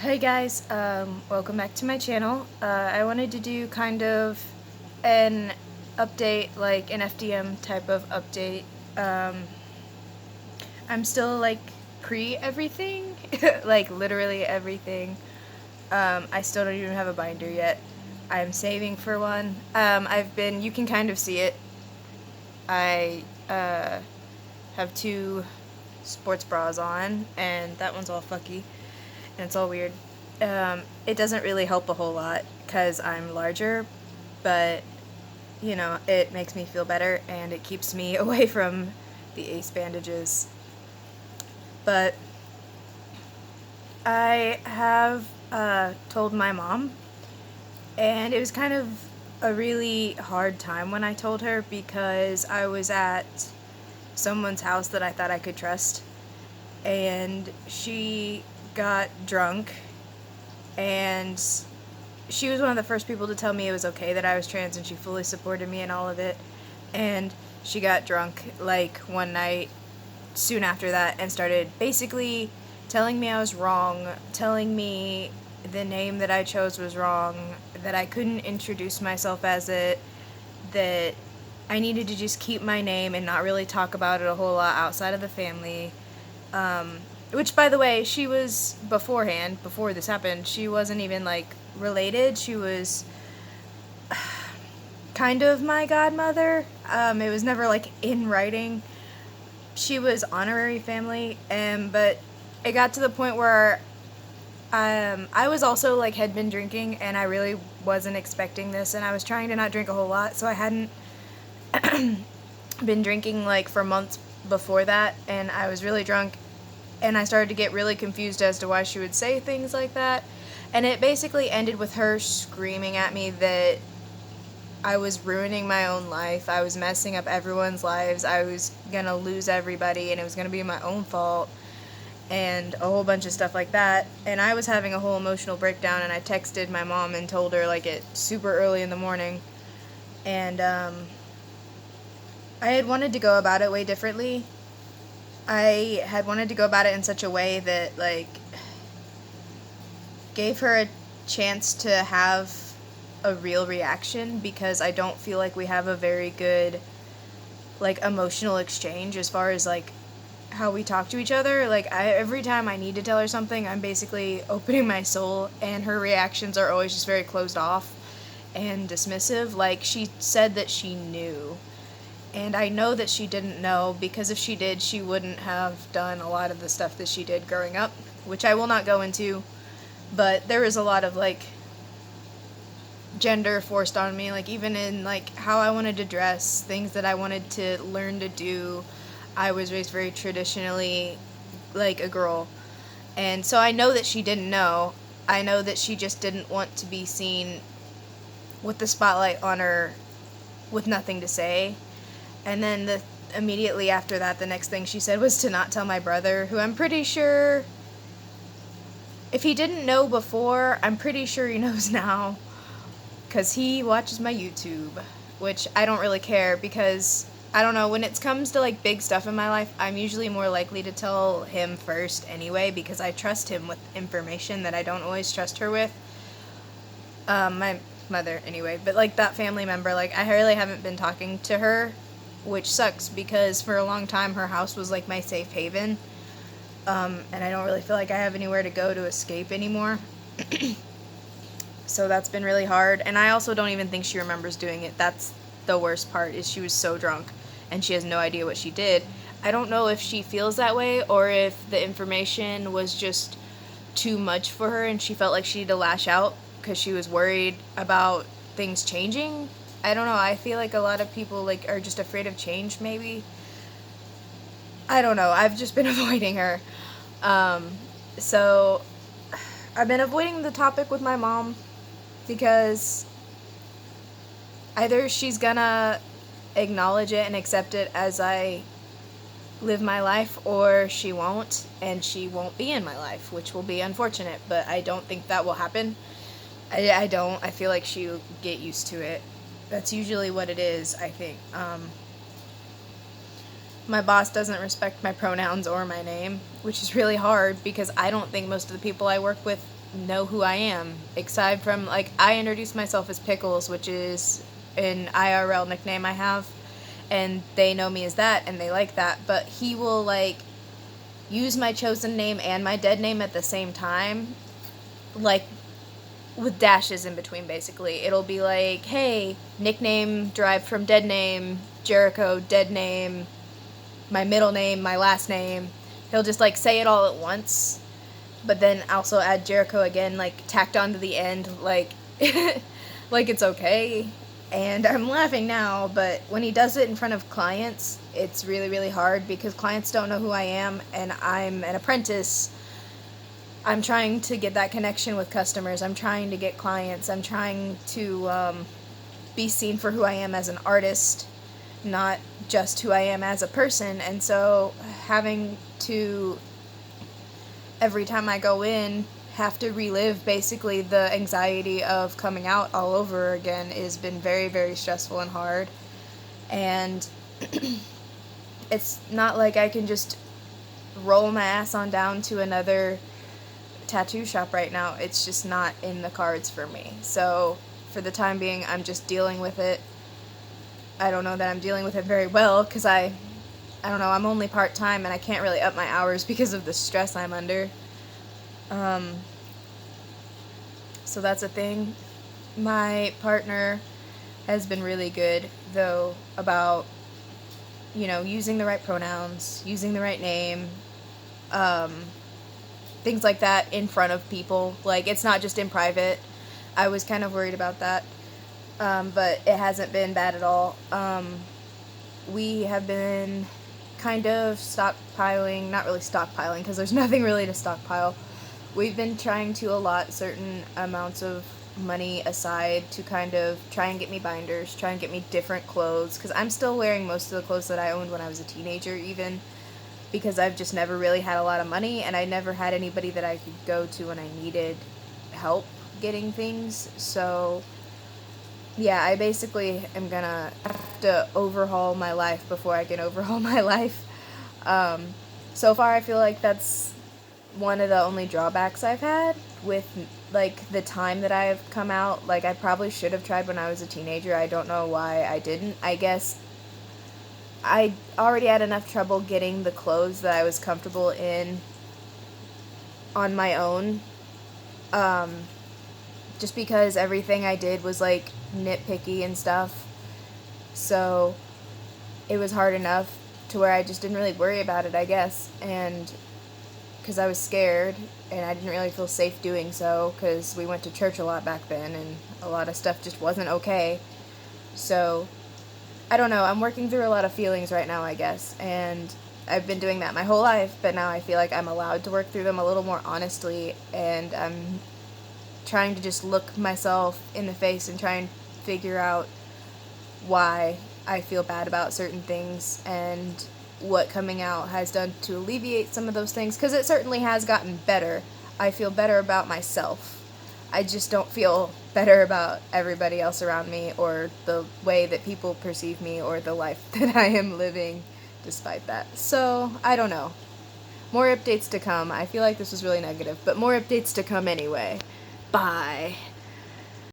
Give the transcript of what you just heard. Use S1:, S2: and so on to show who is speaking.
S1: Hey guys, welcome back to my channel. I wanted to do kind of an update, like an FTM type of update. I'm still like everything, like literally everything. I still don't even have a binder yet. I'm saving for one. You can kind of see it. I have two sports bras on, and that one's all fucky, and it's all weird. It doesn't really help a whole lot because I'm larger, but it makes me feel better and it keeps me away from the ace bandages. But I have told my mom, and it was kind of a really hard time when I told her because I was at someone's house that I thought I could trust, and she got drunk, and she was one of the first people to tell me it was okay that I was trans, and she fully supported me in all of it. And she got drunk like one night soon after that and started basically telling me I was wrong, telling me the name that I chose was wrong, that I couldn't introduce myself as it, that I needed to just keep my name and not really talk about it a whole lot outside of the family. Which, by the way, she was beforehand, before this happened, she wasn't even like related. She was kind of my godmother. It was never like in writing. She was honorary family, but it got to the point where I was also like had been drinking, and I really wasn't expecting this, and I was trying to not drink a whole lot, so I hadn't been drinking like for months before that, and I was really drunk, and I started to get really confused as to why she would say things like that. And it basically ended with her screaming at me that I was ruining my own life, I was messing up everyone's lives, I was gonna lose everybody, and it was gonna be my own fault, and a whole bunch of stuff like that. And I was having a whole emotional breakdown, and I texted my mom and told her like at super early in the morning. And I had wanted to go about it way differently. I had wanted to go about it in such a way that like gave her a chance to have a real reaction, because I don't feel like we have a very good like emotional exchange as far as like how we talk to each other. Like every time I need to tell her something, I'm basically opening my soul, and her reactions are always just very closed off and dismissive. Like she said that she knew, and I know that she didn't know, because if she did, she wouldn't have done a lot of the stuff that she did growing up, which I will not go into. But there was a lot of like gender forced on me, like even in like how I wanted to dress, things that I wanted to learn to do. I was raised very traditionally like a girl, and so I know that she didn't know. I know that she just didn't want to be seen with the spotlight on her with nothing to say. And then immediately after that, the next thing she said was to not tell my brother, who I'm pretty sure, if he didn't know before, I'm pretty sure he knows now, because he watches my YouTube, which I don't really care, because I don't know, when it comes to like big stuff in my life, I'm usually more likely to tell him first anyway, because I trust him with information that I don't always trust her with. My mother anyway, but like that family member, like I really haven't been talking to her, which sucks, because for a long time her house was like my safe haven, and I don't really feel like I have anywhere to go to escape anymore. So that's been really hard, and I also don't even think she remembers doing it. That's the worst part, is she was so drunk and she has no idea what she did. I don't know if she feels that way, or if the information was just too much for her and she felt like she needed to lash out because she was worried about things changing. I don't know, I feel like a lot of people like are just afraid of change, maybe. I don't know, I've just been avoiding her. So I've been avoiding the topic with my mom, because either she's gonna acknowledge it and accept it as I live my life, or she won't, and she won't be in my life, which will be unfortunate, but I don't think that will happen. I don't. I feel like she'll get used to it. That's usually what it is, I think. My boss doesn't respect my pronouns or my name, which is really hard, because I don't think most of the people I work with know who I am. Aside from, like, I introduce myself as Pickles, which is an IRL nickname I have, and they know me as that, and they like that, but he will, like, use my chosen name and my dead name at the same time, like, with dashes in between, basically. It'll be like, hey, nickname derived from dead name, Jericho, dead name, my middle name, my last name. He'll just, like, say it all at once, but then also add Jericho again, like, tacked onto the end, like, like it's okay. And I'm laughing now, but when he does it in front of clients, it's really, really hard because clients don't know who I am, and I'm an apprentice. I'm trying to get that connection with customers. I'm trying to get clients. I'm trying to be seen for who I am as an artist, not just who I am as a person. And so having to, every time I go in, have to relive basically the anxiety of coming out all over again has been very, very stressful and hard. And it's not like I can just roll my ass on down to another tattoo shop right now. It's just not in the cards for me. So for the time being, I'm just dealing with it. I don't know that I'm dealing with it very well because I don't know, I'm only part-time and I can't really up my hours because of the stress I'm under. So that's a thing. My partner has been really good, though, about, you know, using the right pronouns, using the right name, things like that in front of people. Like, it's not just in private. I was kind of worried about that, but it hasn't been bad at all. We have been kind of stockpiling, not really stockpiling, because there's nothing really to stockpile. We've been trying to allot certain amounts of money aside to kind of try and get me binders, try and get me different clothes, because I'm still wearing most of the clothes that I owned when I was a teenager, even, because I've just never really had a lot of money, and I never had anybody that I could go to when I needed help getting things. So yeah, I basically am gonna have to overhaul my life before I can overhaul my life. So far I feel like that's one of the only drawbacks I've had with, like, the time that I've come out. Like, I probably should have tried when I was a teenager. I don't know why I didn't. I guess I already had enough trouble getting the clothes that I was comfortable in on my own. Just because everything I did was, like, nitpicky and stuff. So it was hard enough to where I just didn't really worry about it, I guess. And because I was scared and I didn't really feel safe doing so, because we went to church a lot back then and a lot of stuff just wasn't okay. So I don't know, I'm working through a lot of feelings right now, I guess, and I've been doing that my whole life, but now I feel like I'm allowed to work through them a little more honestly, and I'm trying to just look myself in the face and try and figure out why I feel bad about certain things and what coming out has done to alleviate some of those things, because it certainly has gotten better. I feel better about myself. I just don't feel better about everybody else around me or the way that people perceive me or the life that I am living despite that. So, I don't know. More updates to come. I feel like this was really negative, but more updates to come anyway. Bye.